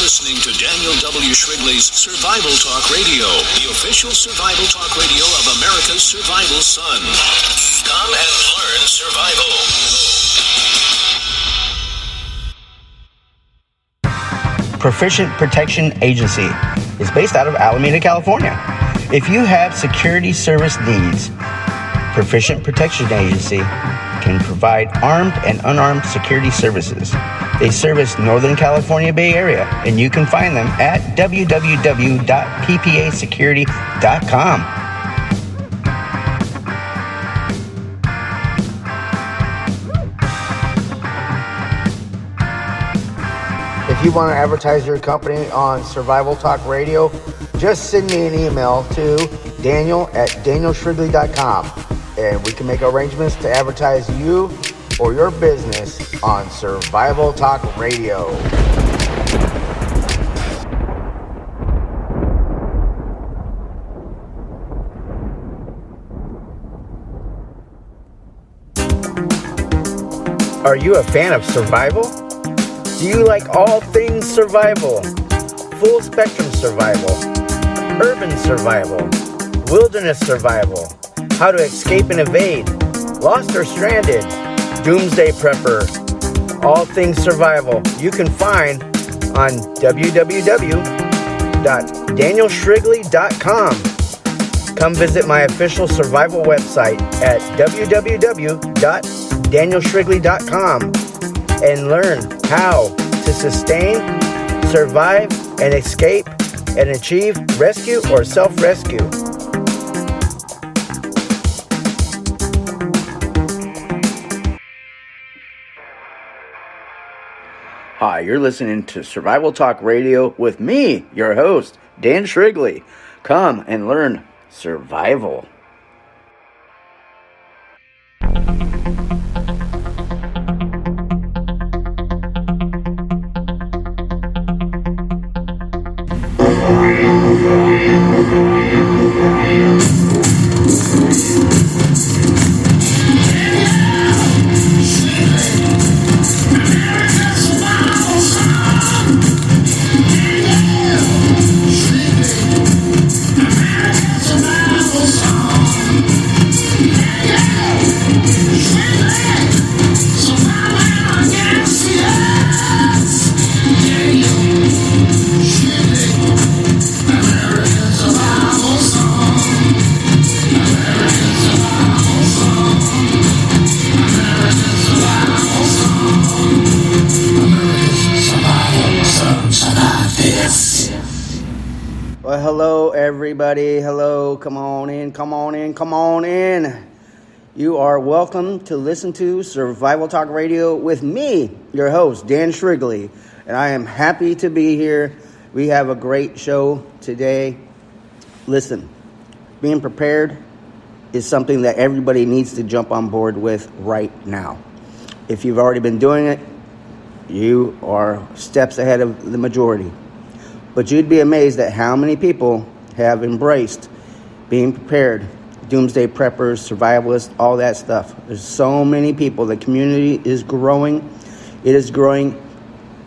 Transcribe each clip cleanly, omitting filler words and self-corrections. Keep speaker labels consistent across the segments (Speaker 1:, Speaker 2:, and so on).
Speaker 1: listening to Daniel W. Shrigley's Survival Talk Radio, the official survival talk radio of America's Survival Son. Come and learn survival.
Speaker 2: Proficient Protection Agency is based out of Alameda, California. If you have security service needs, Proficient Protection Agency can provide armed and unarmed security services. They service Northern California Bay Area, and you can find them at www.ppasecurity.com. If you want to advertise your company on Survival Talk Radio, just send me an email to daniel@danielshrigley.com, and we can make arrangements to advertise you or your business on Survival Talk Radio. Are you a fan of survival? Do you like all things survival? Full spectrum survival, urban survival, wilderness survival, how to escape and evade, lost or stranded, doomsday prepper, all things survival, you can find on www.danielshrigley.com. Come visit my official survival website at www.danielshrigley.com and learn how to sustain, survive, and escape and achieve rescue or self-rescue. Hi, you're listening to Survival Talk Radio with me, your host, Dan Shrigley. Come and learn survival. Well, hello, everybody. Hello. Come on in. You are welcome to listen to Survival Talk Radio with me, your host, Dan Shrigley. And I am happy to be here. We have a great show today. Listen, being prepared is something that everybody needs to jump on board with right now. If you've already been doing it, you are steps ahead of the majority. But you'd be amazed at how many people have embraced being prepared. Doomsday preppers, survivalists, all that stuff. There's so many people. The community is growing. It is growing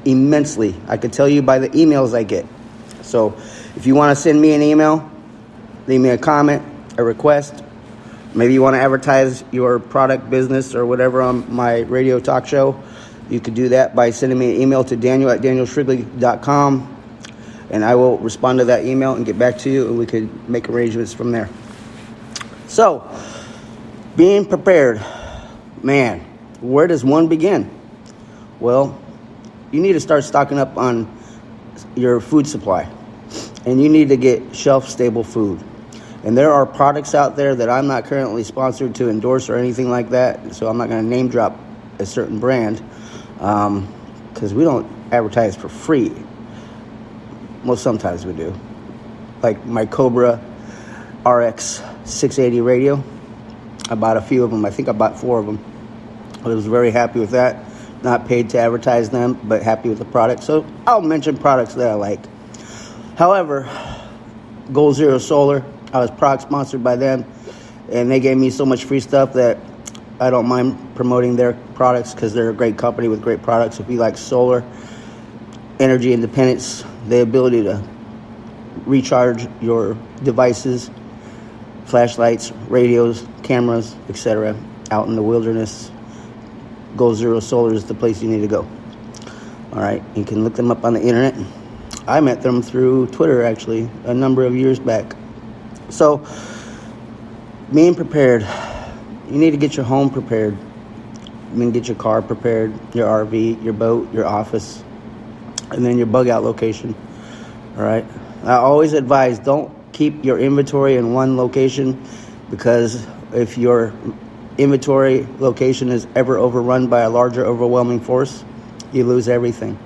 Speaker 2: immensely. I can tell you by the emails I get. So if you want to send me an email, leave me a comment, a request. Maybe you want to advertise your product, business, or whatever on my radio talk show. You could do that by sending me an email to daniel@danielshrigley.com. And I will respond to that email and get back to you, and we could make arrangements from there. So, being prepared. Man, where does one begin? Well, you need to start stocking up on your food supply. And you need to get shelf-stable food. And there are products out there that I'm not currently sponsored to endorse or anything like that, so I'm not going to name drop a certain brand, because we don't advertise for free. Well, sometimes we do. Like my Cobra RX 680 radio. I bought a few of them. I think I bought 4 of them. I was very happy with that. Not paid to advertise them, but happy with the product. So I'll mention products that I like. However, Goal Zero Solar, I was product sponsored by them, and they gave me so much free stuff that I don't mind promoting their products because they're a great company with great products. If you like solar, energy independence, the ability to recharge your devices, flashlights, radios, cameras, etc. out in the wilderness. Goal Zero Solar is the place you need to go. All right, you can look them up on the internet. I met them through Twitter, actually, a number of years back. So, being prepared, you need to get your home prepared. You mean get your car prepared, your RV, your boat, your office, and then your bug out location. All right. I always advise don't keep your inventory in one location, because if your inventory location is ever overrun by a larger overwhelming force, you lose everything.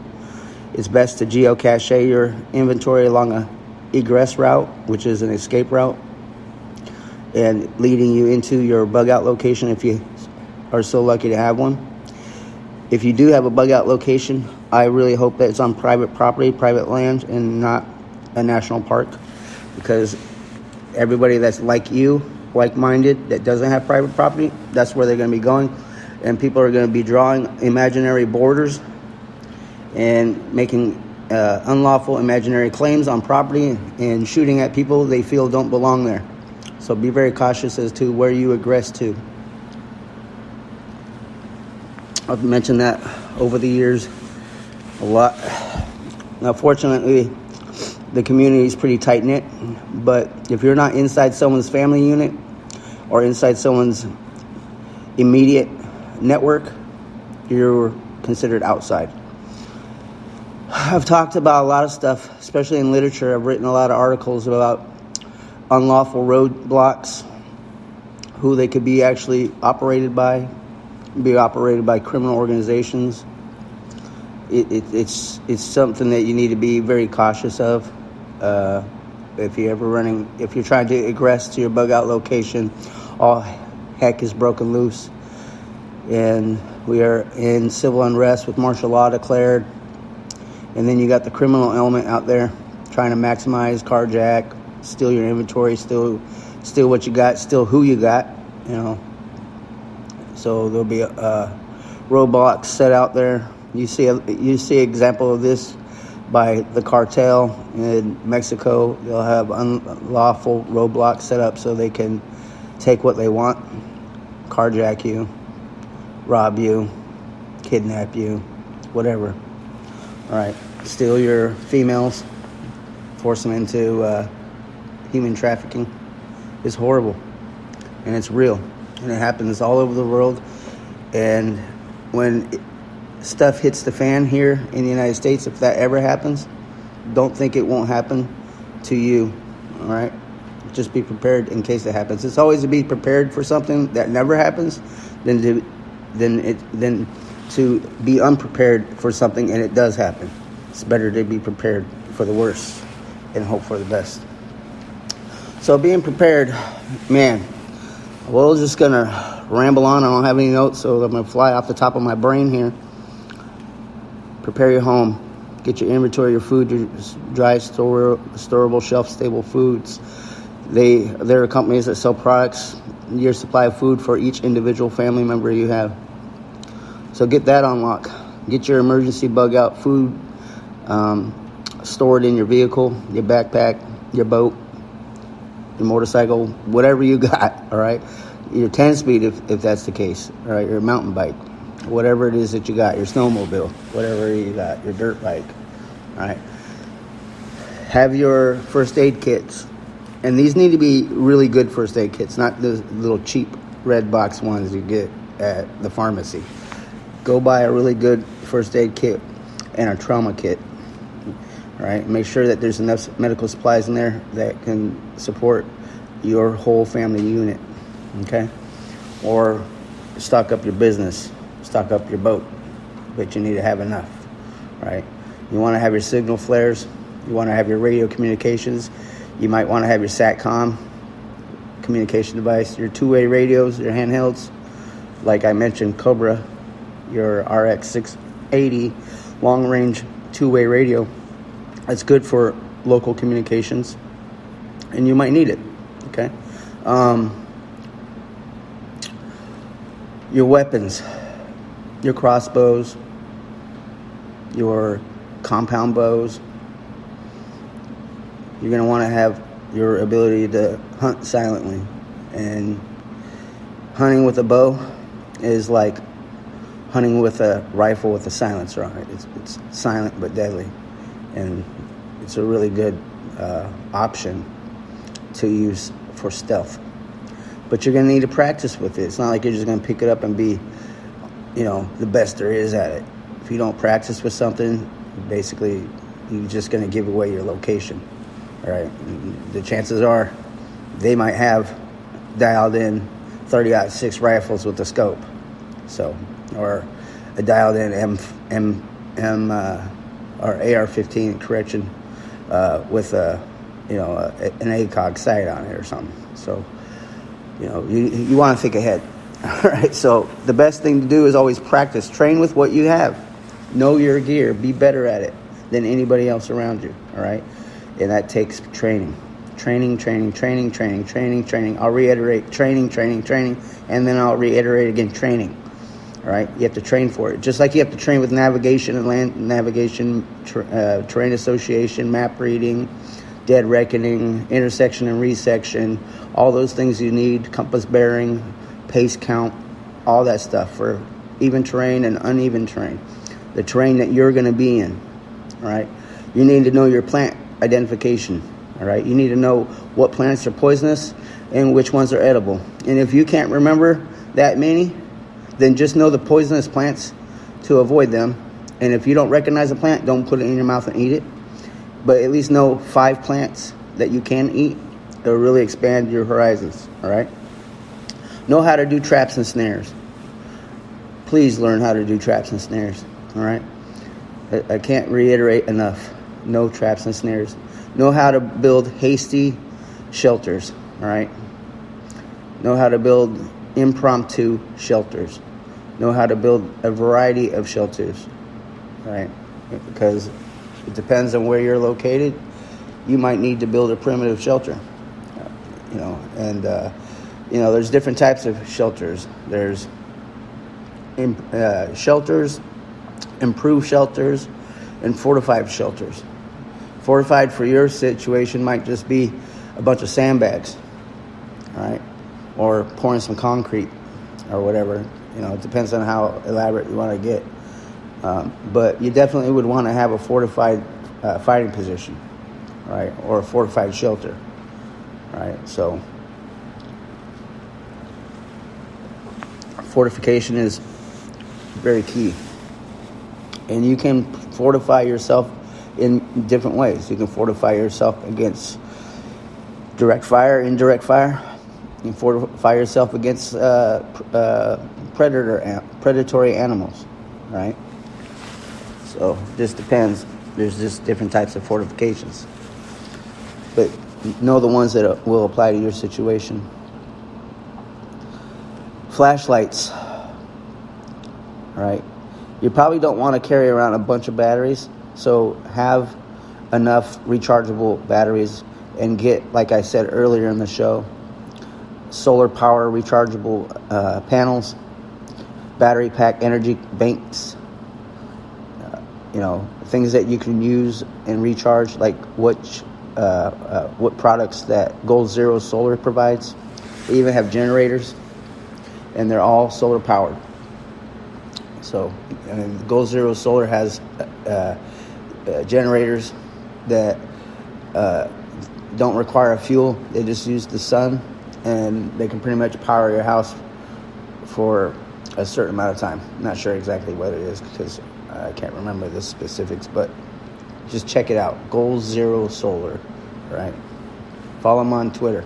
Speaker 2: It's best to geocache your inventory along a egress route, which is an escape route, and leading you into your bug out location if you are so lucky to have one. If you do have a bug out location, I really hope that it's on private property, private land, and not a national park, because everybody that's like you, like-minded, that doesn't have private property, that's where they're going to be going, and people are going to be drawing imaginary borders and making unlawful imaginary claims on property and shooting at people they feel don't belong there. So be very cautious as to where you egress to. I've mentioned that over the years a lot. Now, fortunately, the community is pretty tight-knit, but if you're not inside someone's family unit or inside someone's immediate network, you're considered outside. I've talked about a lot of stuff, especially in literature. I've written a lot of articles about unlawful roadblocks, who they could be actually operated by criminal organizations. It's something that you need to be very cautious of. If you're trying to egress to your bug out location, all heck is broken loose. And we are in civil unrest with martial law declared. And then you got the criminal element out there trying to maximize, carjack, steal your inventory, steal what you got, steal who you got, So there'll be roadblocks set out there. You see an example of this by the cartel in Mexico. They'll have unlawful roadblocks set up so they can take what they want, carjack you, rob you, kidnap you, whatever. All right, steal your females, force them into human trafficking. It's horrible, and it's real, and it happens all over the world. And when stuff hits the fan here in the United States, if that ever happens, don't think it won't happen to you. All right, just be prepared in case it happens. It's always to be prepared for something that never happens than to be unprepared for something and it does happen. It's better to be prepared for the worst and hope for the best. So being prepared, man, we're just going to ramble on. I don't have any notes, so I'm going to fly off the top of my brain here. Prepare your home. Get your inventory, your food, your dry, storable, shelf-stable foods. There are companies that sell products, your supply of food for each individual family member you have. So get that on lock. Get your emergency bug out food stored in your vehicle, your backpack, your boat, your motorcycle, whatever you got, all right? Your 10-speed if that's the case, all right? Your mountain bike, whatever it is that you got, your snowmobile, whatever you got, your dirt bike, all right? Have your first aid kits. And these need to be really good first aid kits, not the little cheap red box ones you get at the pharmacy. Go buy a really good first aid kit and a trauma kit. All right, make sure that there's enough medical supplies in there that can support your whole family unit. Okay, or stock up your business, stock up your boat, but you need to have enough. All right, you want to have your signal flares, you want to have your radio communications, you might want to have your SATCOM communication device, your two-way radios, your handhelds, like I mentioned, Cobra, your RX 680 long-range two-way radio. That's good for local communications, and you might need it, okay? Your weapons, your crossbows, your compound bows. You're going to want to have your ability to hunt silently. And hunting with a bow is like hunting with a rifle with a silencer on it. It's silent but deadly. And it's a really good option to use for stealth. But you're going to need to practice with it. It's not like you're just going to pick it up and be, the best there is at it. If you don't practice with something, basically, you're just going to give away your location. All right? And the chances are they might have dialed in 30-06 rifles with a scope. So, or a dialed in or AR-15 correction with an ACOG sight on it or something. So, you want to think ahead. All right. So the best thing to do is always practice. Train with what you have. Know your gear. Be better at it than anybody else around you. All right. And that takes training. Training. I'll reiterate training, and then I'll reiterate again training. All right. You have to train for it. Just like you have to train with navigation and land navigation, terrain association, map reading, dead reckoning, intersection and resection, all those things you need, compass bearing, pace count, all that stuff for even terrain and uneven terrain. The terrain that you're going to be in, all right? You need to know your plant identification, all right? You need to know what plants are poisonous and which ones are edible. And if you can't remember that many, then just know the poisonous plants to avoid them. And if you don't recognize a plant, don't put it in your mouth and eat it. But at least know 5 plants that you can eat. It'll really expand your horizons, all right? Know how to do traps and snares. Please learn how to do traps and snares, all right? I can't reiterate enough. No traps and snares. Know how to build hasty shelters, all right? Know how to build impromptu shelters. Know how to build a variety of shelters, all right? Because it depends on where you're located. You might need to build a primitive shelter, there's different types of shelters. There's shelters, improved shelters, and fortified shelters. Fortified for your situation might just be a bunch of sandbags, all right, or pouring some concrete or whatever. It depends on how elaborate you want to get. But you definitely would want to have a fortified fighting position, right, or a fortified shelter, right? So fortification is very key. And you can fortify yourself in different ways. You can fortify yourself against direct fire, indirect fire. You can fortify yourself against predatory animals, right? So it just depends. There's just different types of fortifications. But know the ones that will apply to your situation. Flashlights, right? You probably don't want to carry around a bunch of batteries, so have enough rechargeable batteries and get, like I said earlier in the show, solar power rechargeable panels, battery pack energy banks, things that you can use and recharge, like what products that Gold Zero Solar provides. They even have generators, and they're all solar powered. So, Gold Zero Solar has generators that don't require a fuel. They just use the sun, and they can pretty much power your house for a certain amount of time. I'm not sure exactly what it is because I can't remember the specifics, but just check it out. Gold Zero Solar, right? Follow them on Twitter.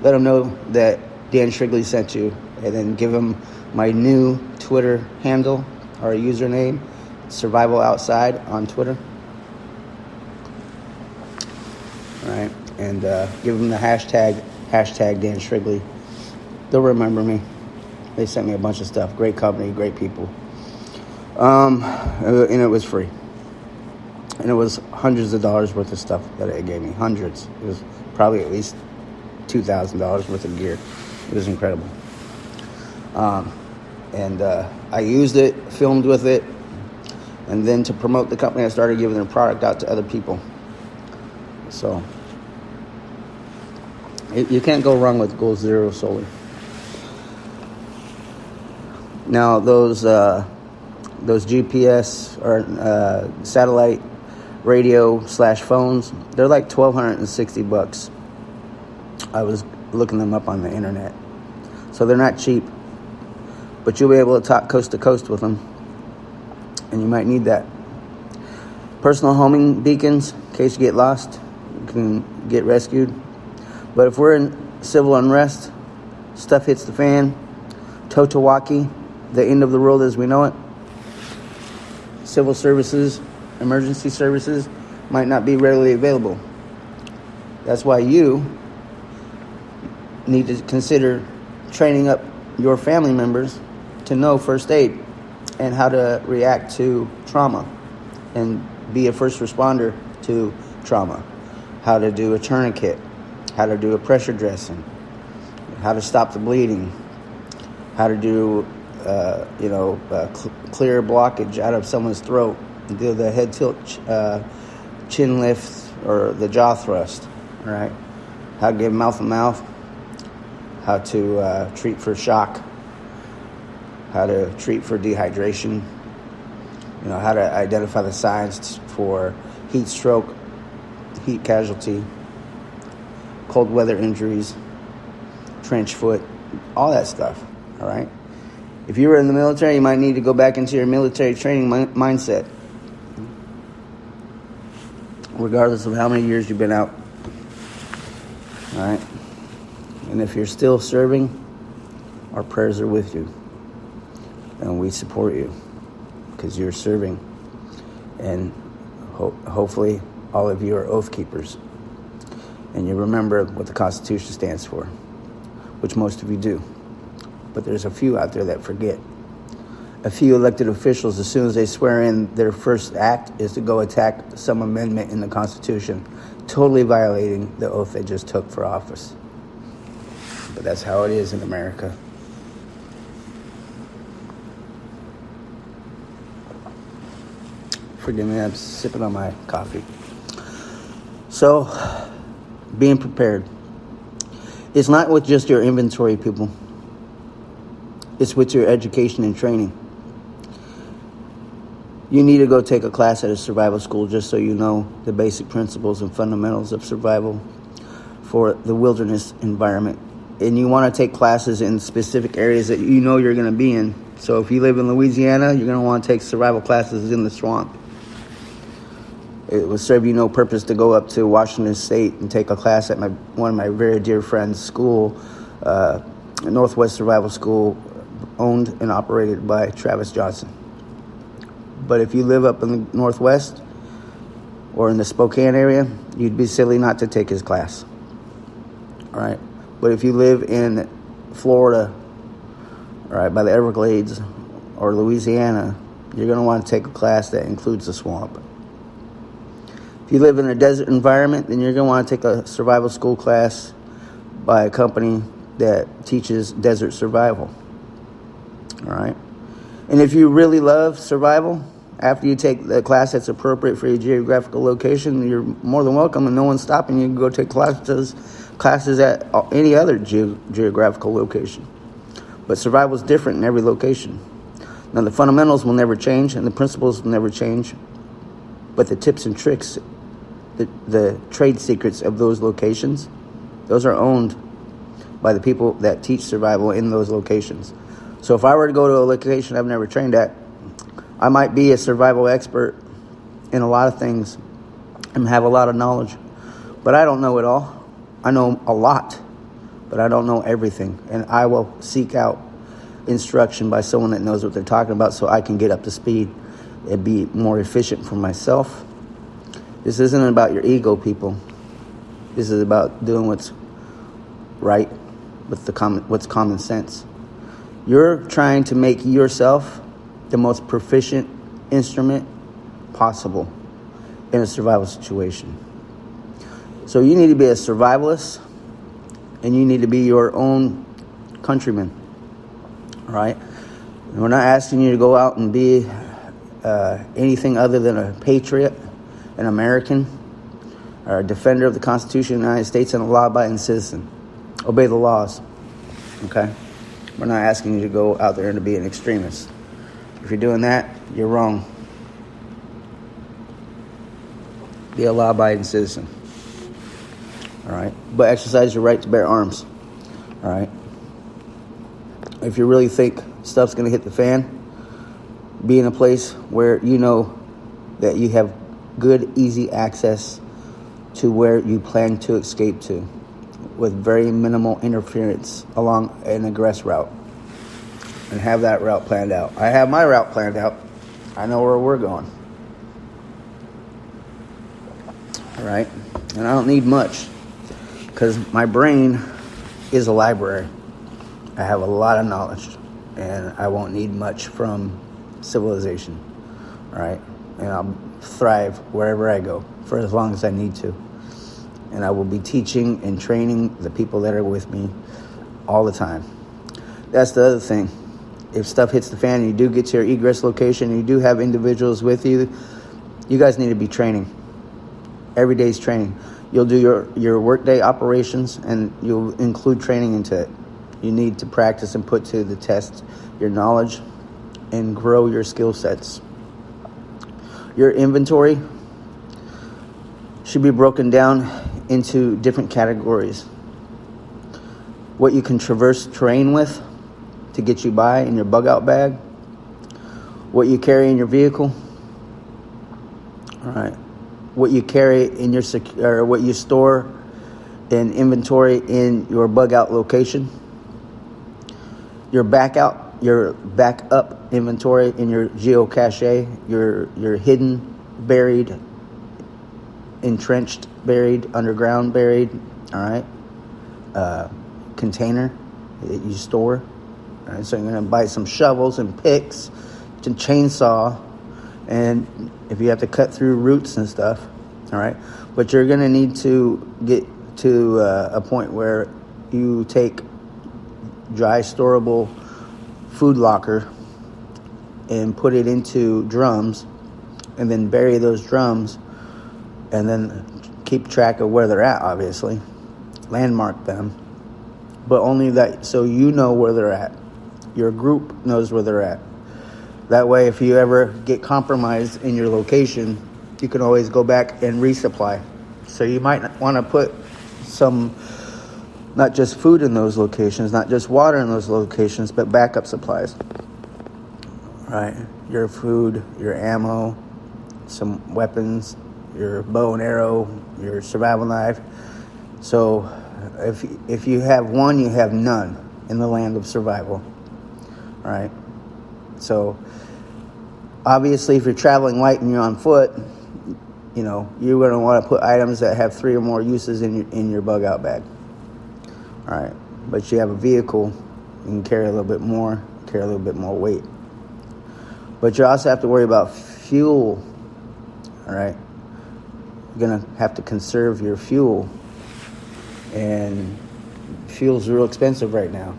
Speaker 2: Let them know that Dan Shrigley sent you, and then give them my new Twitter handle or username, Survival Outside on Twitter. All right, and give them the hashtag Dan Shrigley. They'll remember me. They sent me a bunch of stuff. Great company, great people. And it was free. And it was hundreds of dollars worth of stuff that it gave me. Hundreds. It was probably at least $2,000 worth of gear. It was incredible. And I used it, filmed with it, And then to promote the company, I started giving their product out to other people. So you can't go wrong with Goal Zero Solar. Now those GPS or satellite radio / phones, they're like $1,260. I was looking them up on the internet. So they're not cheap, but you'll be able to talk coast to coast with them, and you might need that. Personal homing beacons, in case you get lost, you can get rescued. But if we're in civil unrest, stuff hits the fan, Totawaki, the end of the world as we know it, civil services, emergency services might not be readily available. That's why you need to consider training up your family members to know first aid and how to react to trauma and be a first responder to trauma, how to do a tourniquet, how to do a pressure dressing, how to stop the bleeding, how to do clear blockage out of someone's throat, do the head tilt, chin lift, or the jaw thrust. All right, how to give mouth to mouth, how to treat for shock, how to treat for dehydration, how to identify the signs for heat stroke, heat casualty, cold weather injuries, trench foot, all that stuff. All right. If you were in the military, you might need to go back into your military training mindset, regardless of how many years you've been out. All right. And if you're still serving, our prayers are with you, and we support you because you're serving, and hopefully all of you are oath keepers, and you remember what the Constitution stands for, which most of you do. But there's a few out there that forget. A few elected officials, as soon as they swear in, their first act is to go attack some amendment in the Constitution, totally violating the oath they just took for office. But that's how it is in America. Forgive me, I'm sipping on my coffee. So, being prepared. It's not with just your inventory, people. It's with your education and training. You need to go take a class at a survival school just so you know the basic principles and fundamentals of survival for the wilderness environment. And you want to take classes in specific areas that you know you're going to be in. So if you live in Louisiana, you're going to want to take survival classes in the swamp. It will serve you no purpose to go up to Washington State and take a class at one of my very dear friends' school, Northwest Survival School, owned and operated by Travis Johnson. But if you live up in the Northwest or in the Spokane area, you'd be silly not to take his class. All right. But if you live in Florida, all right, by the Everglades or Louisiana, you're going to want to take a class that includes the swamp. If you live in a desert environment, then you're going to want to take a survival school class by a company that teaches desert survival. All right. And if you really love survival, after you take the class that's appropriate for your geographical location, you're more than welcome, and no one's stopping you. You can go take classes at any other geographical location. But survival is different in every location. Now, the fundamentals will never change, and the principles will never change. But the tips and tricks, the trade secrets of those locations, those are owned by the people that teach survival in those locations. So if I were to go to a location I've never trained at, I might be a survival expert in a lot of things and have a lot of knowledge. But I don't know it all. I know a lot, but I don't know everything. And I will seek out instruction by someone that knows what they're talking about so I can get up to speed and be more efficient for myself. This isn't about your ego, people. This is about doing what's right with what's common sense. You're trying to make yourself the most proficient instrument possible in a survival situation. So you need to be a survivalist, and you need to be your own countryman. All right? And we're not asking you to go out and be anything other than a patriot, an American, or a defender of the Constitution of the United States, and a law-abiding citizen. Obey the laws. Okay? We're not asking you to go out there and to be an extremist. If you're doing that, you're wrong. Be a law-abiding citizen. All right? But exercise your right to bear arms. All right? If you really think stuff's going to hit the fan, be in a place where you know that you have good, easy access to where you plan to escape to with very minimal interference along an egress route. And have that route planned out. I have my route planned out. I know where we're going. All right? And I don't need much because my brain is a library. I have a lot of knowledge, and I won't need much from civilization. All right? And I'll thrive wherever I go for as long as I need to. And I will be teaching and training the people that are with me all the time. That's the other thing. If stuff hits the fan and you do get to your egress location and you do have individuals with you, you guys need to be training. Every day's training. You'll do your workday operations and you'll include training into it. You need to practice and put to the test your knowledge and grow your skill sets. Your inventory should be broken down into different categories. What you can traverse terrain with to get you by in your bug out bag. What you carry in your vehicle. All right. What you carry in your or what you store in inventory in your bug out location. Your backup inventory in your geocache, your hidden, buried, entrenched, buried, underground, buried, all right, container that you store. All right, so you're going to buy some shovels and picks, to chainsaw, and if you have to cut through roots and stuff, all right. But you're going to need to get to a point where you take dry storable food locker and put it into drums and then bury those drums and then keep track of where they're at, obviously. Landmark them. But only that so you know where they're at. Your group knows where they're at. That way, if you ever get compromised in your location, you can always go back and resupply. So you might want to put some, not just food in those locations, not just water in those locations, but backup supplies. Right? Your food, your ammo, some weapons, your bow and arrow, your survival knife. So if you have one, you have none in the land of survival. All right? So obviously, if you're traveling light and you're on foot, you know, you're going to want to put items that have 3 or more uses in your bug out bag. All right. But you have a vehicle, you can carry a little bit more weight. But you also have to worry about fuel. All right. You're going to have to conserve your fuel. And fuel's real expensive right now.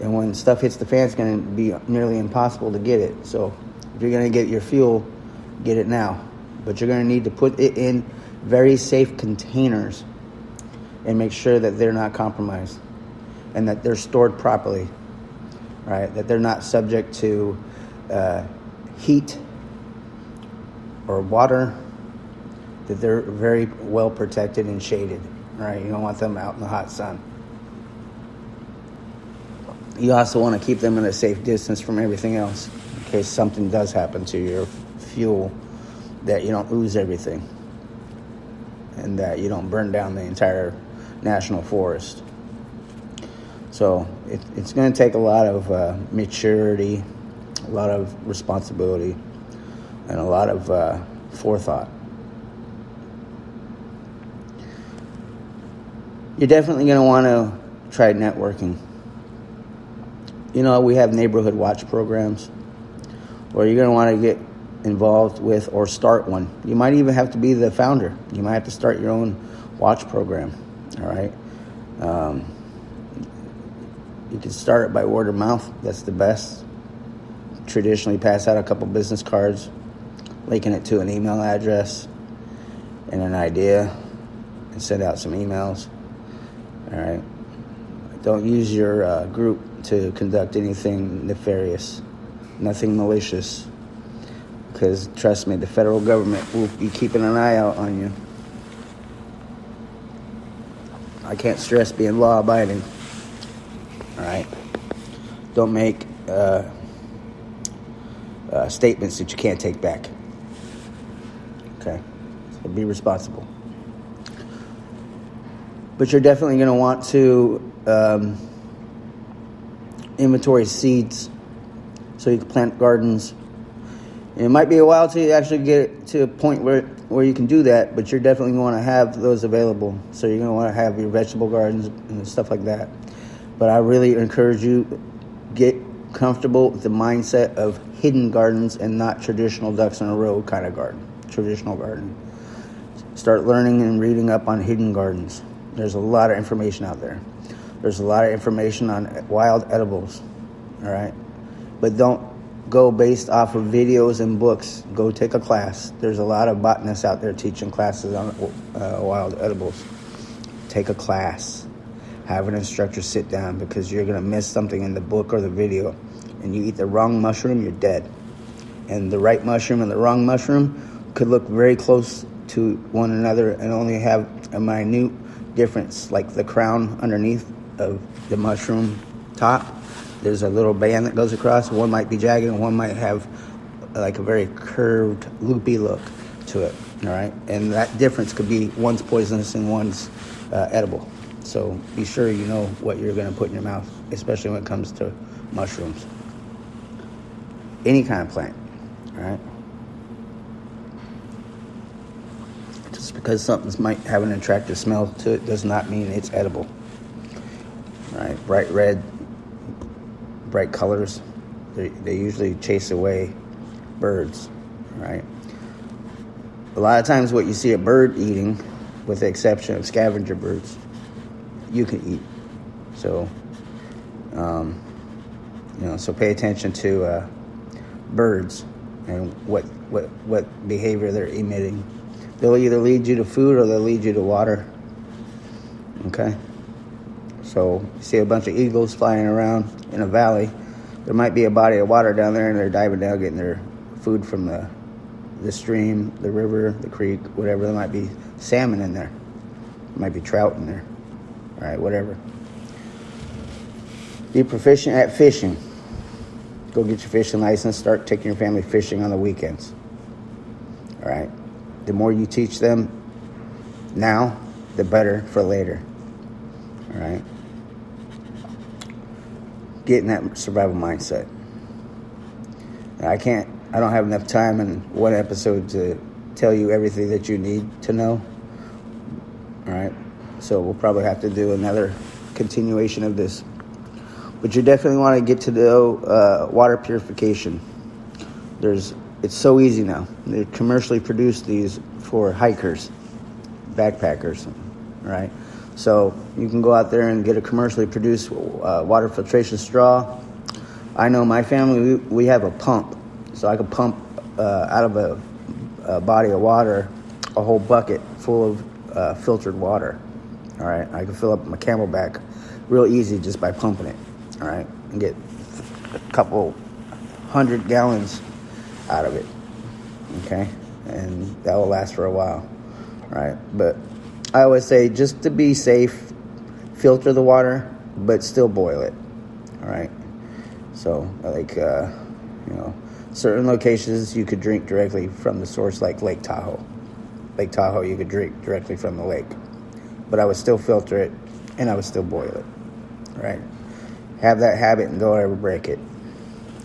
Speaker 2: And when stuff hits the fan, it's going to be nearly impossible to get it. So if you're going to get your fuel, get it now. But you're going to need to put it in very safe containers and make sure that they're not compromised and that they're stored properly, right? That they're not subject to heat or water, that they're very well protected and shaded, right? You don't want them out in the hot sun. You also want to keep them in a safe distance from everything else in case something does happen to your fuel, that you don't lose everything and that you don't burn down the entire national forest. So it's going to take a lot of maturity, a lot of responsibility, and a lot of forethought. You're definitely going to want to try networking. You know, we have neighborhood watch programs where you're going to want to get involved with or start one. You might even have to be the founder. You might have to start your own watch program. All right. You can start it by word of mouth. That's the best. traditionally pass out a couple business cards, linking it to an email address and an idea, and send out some emails. All right. Don't use your group to conduct anything nefarious, nothing malicious, because trust me, the federal government will be keeping an eye out on you. I can't stress being law-abiding. All right. Don't make statements that you can't take back. Okay. So be responsible. But you're definitely going to want to inventory seeds so you can plant gardens. And it might be a while till you actually get to a point where you can do that, but you're definitely going to want to have those available. So you're going to want to have your vegetable gardens and stuff like that. But I really encourage you, get comfortable with the mindset of hidden gardens and not traditional ducks in a row kind of garden, traditional garden. Start learning and reading up on hidden gardens. There's a lot of information out there. There's a lot of information on wild edibles, all right? But don't go based off of videos and books. Go take a class. There's a lot of botanists out there teaching classes on wild edibles. Take a class. Have an instructor sit down, because you're going to miss something in the book or the video. And you eat the wrong mushroom, you're dead. And the right mushroom and the wrong mushroom could look very close to one another and only have a minute difference, like the crown underneath of the mushroom top. There's a little band that goes across. One might be jagged and one might have like a very curved, loopy look to it, all right? And that difference could be one's poisonous and one's edible. So be sure you know what you're going to put in your mouth, especially when it comes to mushrooms. Any kind of plant, all right? Just because something might have an attractive smell to it does not mean it's edible. All right, bright red, bright colors, they usually chase away birds, right? A lot of times what you see a bird eating, with the exception of scavenger birds, you can eat. So, so pay attention to birds and what behavior they're emitting. They'll either lead you to food or they'll lead you to water. Okay? So you see a bunch of eagles flying around in a valley. There might be a body of water down there, and they're diving down, getting their food from the stream, the river, the creek, whatever. There might be salmon in there. There might be trout in there. All right, whatever. Be proficient at fishing. Go get your fishing license. Start taking your family fishing on the weekends. All right. The more you teach them now, the better for later. All right. Get in that survival mindset. I don't have enough time in one episode to tell you everything that you need to know. All right. So we'll probably have to do another continuation of this. But you definitely want to get to know water purification. It's so easy now. They commercially produce these for hikers, backpackers, right? So you can go out there and get a commercially produced water filtration straw. I know my family, we have a pump. So I can pump out of a body of water a whole bucket full of filtered water. All right, I can fill up my Camelback real easy just by pumping it. All right, and get a couple 100 gallons out of it. Okay, and that will last for a while. All right, but I always say, just to be safe, filter the water, but still boil it. All right, so like certain locations you could drink directly from the source, like Lake Tahoe. Lake Tahoe, you could drink directly from the lake, but I would still filter it and I would still boil it. All right, have that habit and don't ever break it.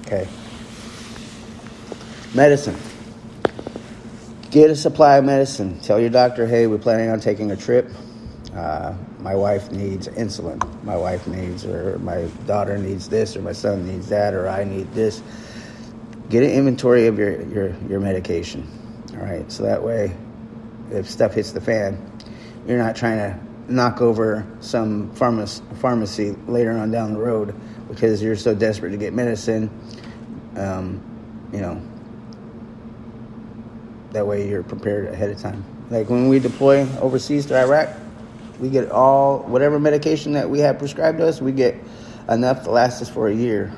Speaker 2: Okay. Medicine. Get a supply of medicine. Tell your doctor, hey, we're planning on taking a trip. My wife needs insulin. My wife needs, or my daughter needs this, or my son needs that, or I need this. Get an inventory of your medication. All right, so that way, if stuff hits the fan, you're not trying to knock over some pharmacy later on down the road because you're so desperate to get medicine. You know, that way you're prepared ahead of time. Like when we deploy overseas to Iraq, we get whatever medication that we have prescribed to us, we get enough to last us for a year.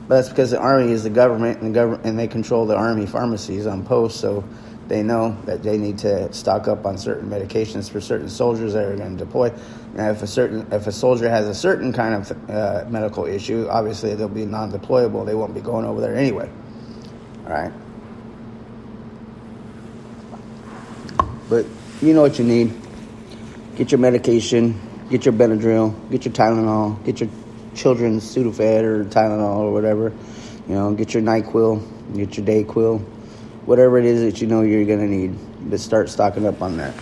Speaker 2: But that's because the Army is the government, and they control the Army pharmacies on post, so they know that they need to stock up on certain medications for certain soldiers that are going to deploy. And if a soldier has a certain kind of medical issue, obviously they'll be non-deployable. They won't be going over there anyway. All right. But you know what you need. Get your medication, get your Benadryl, get your Tylenol, get your children's Sudafed or Tylenol or whatever. You know, get your NyQuil, get your DayQuil, whatever it is that you know you're going to need. But start stocking up on that.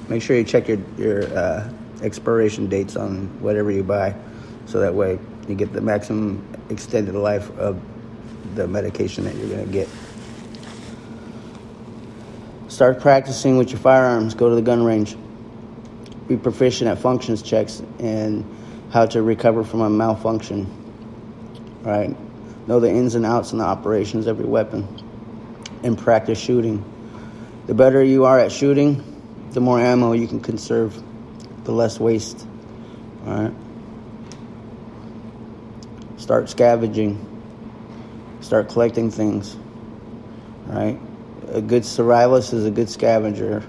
Speaker 2: Make sure you check your expiration dates on whatever you buy, so that way you get the maximum extended life of the medication that you're going to get. Start practicing with your firearms. Go to the gun range. Be proficient at functions checks and how to recover from a malfunction. Right? Know the ins and outs and the operations of your weapon. And practice shooting. The better you are at shooting, the more ammo you can conserve, the less waste. All right? Start scavenging. Start collecting things. All right? A good survivalist is a good scavenger,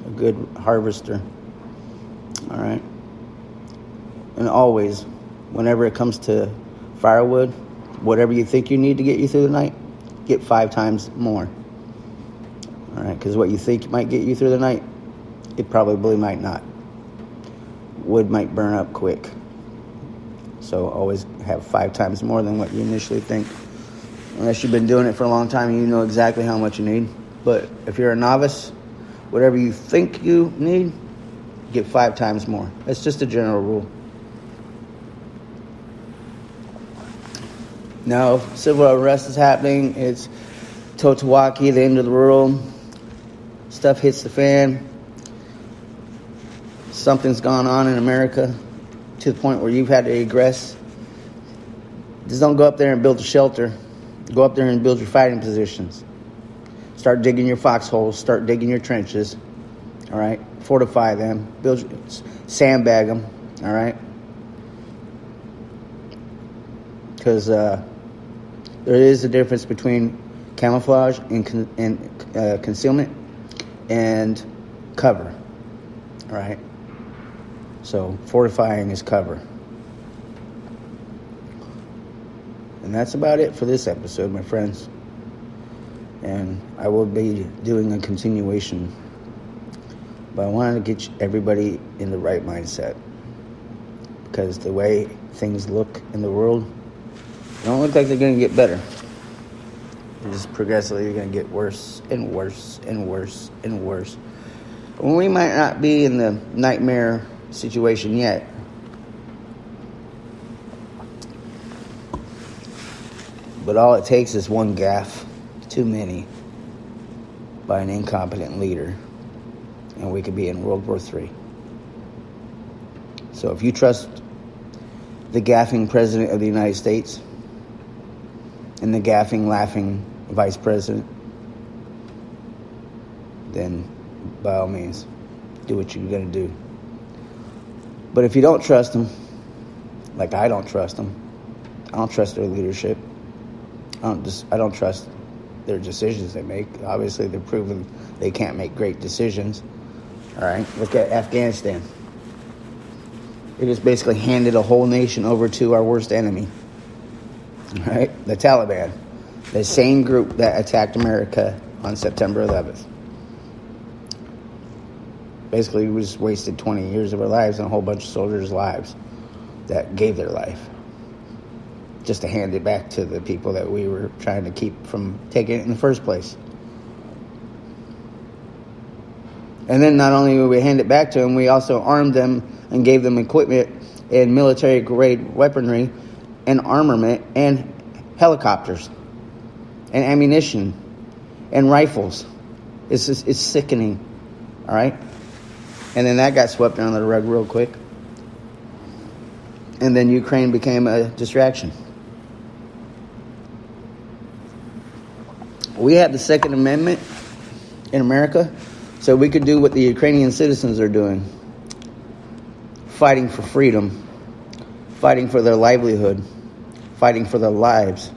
Speaker 2: a good harvester. All right? And always, whenever it comes to firewood, whatever you think you need to get you through the night, get 5 times more. All right? Because what you think might get you through the night, it probably might not. Wood might burn up quick. So always have 5 times more than what you initially think. Unless you've been doing it for a long time and you know exactly how much you need. But if you're a novice, whatever you think you need, get 5 times more. That's just a general rule. Now, civil unrest is happening. It's Totawaki, the end of the world. Stuff hits the fan. Something's gone on in America to the point where you've had to egress. Just don't go up there and build a shelter. Go up there and build your fighting positions. Start digging your foxholes. Start digging your trenches. All right? Fortify them. Sandbag them. All right? Because there is a difference between camouflage and concealment and cover. All right? So fortifying is cover. And that's about it for this episode, my friends. And I will be doing a continuation. But I wanted to get everybody in the right mindset. Because the way things look in the world, they don't look like they're going to get better. They're just progressively going to get worse and worse and worse and worse. Well, we might not be in the nightmare situation yet. But all it takes is one gaffe, too many, by an incompetent leader, and we could be in World War III. So if you trust the gaffing President of the United States and the gaffing, laughing Vice President, then by all means, do what you're going to do. But if you don't trust them, like I don't trust them, I don't trust their leadership. I don't trust their decisions they make. Obviously, they're proven they can't make great decisions. All right, look at Afghanistan. They just basically handed a whole nation over to our worst enemy. All right, the Taliban, the same group that attacked America on September 11th. Basically, we just wasted 20 years of our lives and a whole bunch of soldiers' lives that gave their life just to hand it back to the people that we were trying to keep from taking it in the first place. And then not only would we hand it back to them, we also armed them and gave them equipment and military-grade weaponry and armament and helicopters and ammunition and rifles. It's sickening, all right? And then that got swept under the rug real quick. And then Ukraine became a distraction. We have the Second Amendment in America, so we could do what the Ukrainian citizens are doing. Fighting for freedom, fighting for their livelihood, fighting for their lives.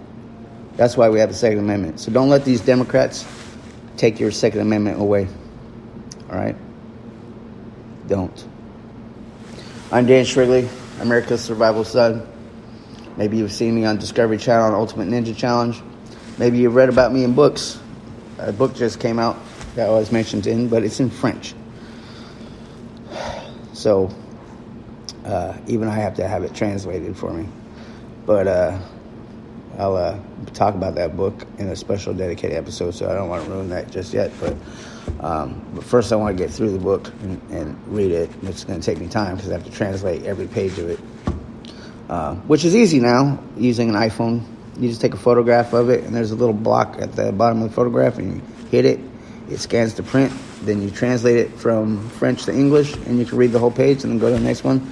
Speaker 2: That's why we have the Second Amendment. So don't let these Democrats take your Second Amendment away. All right? Don't. I'm Dan Shrigley, America's Survival Son. Maybe you've seen me on Discovery Channel on Ultimate Ninja Challenge. Maybe you've read about me in books. A book just came out that I was mentioned in, but it's in French. So, even I have to have it translated for me. But I'll talk about that book in a special dedicated episode, so I don't want to ruin that just yet. But first I want to get through the book and read it. It's going to take me time because I have to translate every page of it, which is easy now using an iPhone. You just take a photograph of it, and there's a little block at the bottom of the photograph, and you hit it. It scans to print. Then you translate it from French to English, and you can read the whole page and then go to the next one.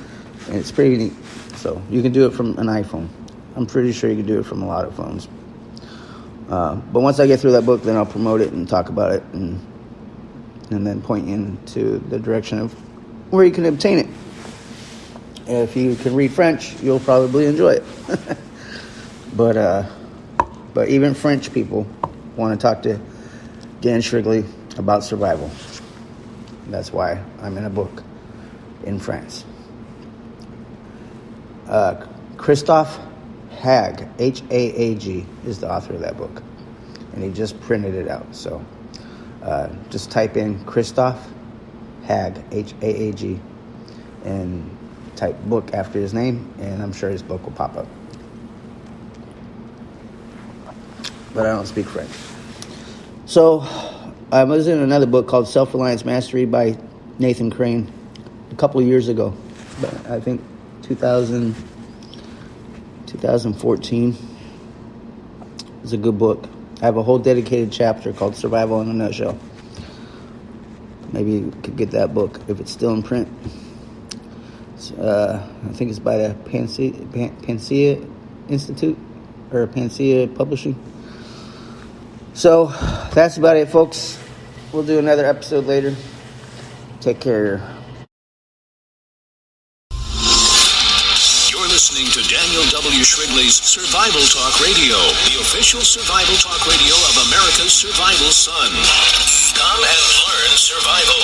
Speaker 2: And it's pretty neat. So you can do it from an iPhone. I'm pretty sure you can do it from a lot of phones. But once I get through that book, then I'll promote it and talk about it and then point you into the direction of where you can obtain it. And if you can read French, you'll probably enjoy it. But even French people want to talk to Dan Shrigley about survival. That's why I'm in a book in France. Christophe Haag, Haag, is the author of that book. And he just printed it out. So just type in Christophe Haag, Haag, and type book after his name, and I'm sure his book will pop up. But I don't speak French. So I was in another book called Self-Reliance Mastery by Nathan Crane a couple of years ago. But I think 2014. It's a good book. I have a whole dedicated chapter called Survival in a Nutshell. Maybe you could get that book if it's still in print. I think it's by the Panacea Institute or Panacea Publishing. So that's about it, folks. We'll do another episode later. Take care.
Speaker 1: You're listening to Daniel W. Shrigley's Survival Talk Radio, the official survival talk radio of America's Survival Son. Come and learn survival.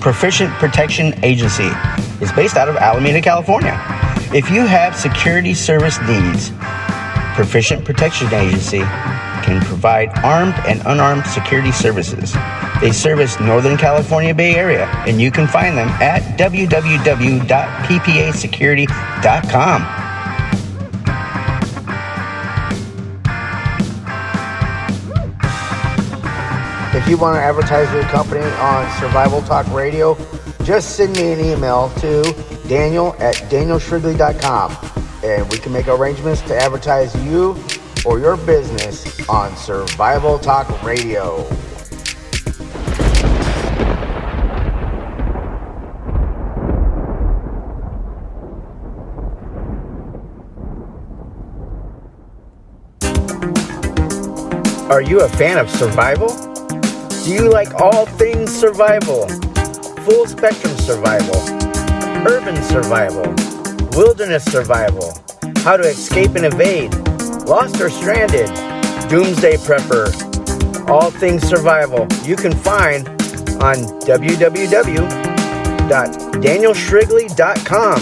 Speaker 2: Proficient Protection Agency is based out of Alameda, California. If you have security service needs, Proficient Protection Agency can provide armed and unarmed security services. They service Northern California Bay Area, and you can find them at www.ppasecurity.com. If you want to advertise your company on Survival Talk Radio, just send me an email to daniel@danielshrigley.com, and we can make arrangements to advertise you or your business on Survival Talk Radio. Are you a fan of survival? Do you like all things survival? Full spectrum survival, urban survival, wilderness survival, how to escape and evade, lost or stranded, doomsday prepper, all things survival. You can find on www.danielshrigley.com.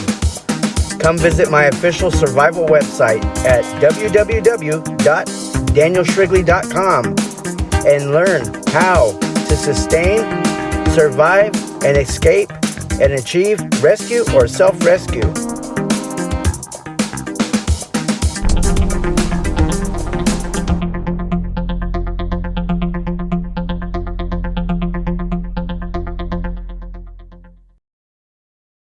Speaker 2: Come visit my official survival website at www.danielshrigley.com and learn how to sustain, survive, and escape and achieve rescue or self-rescue.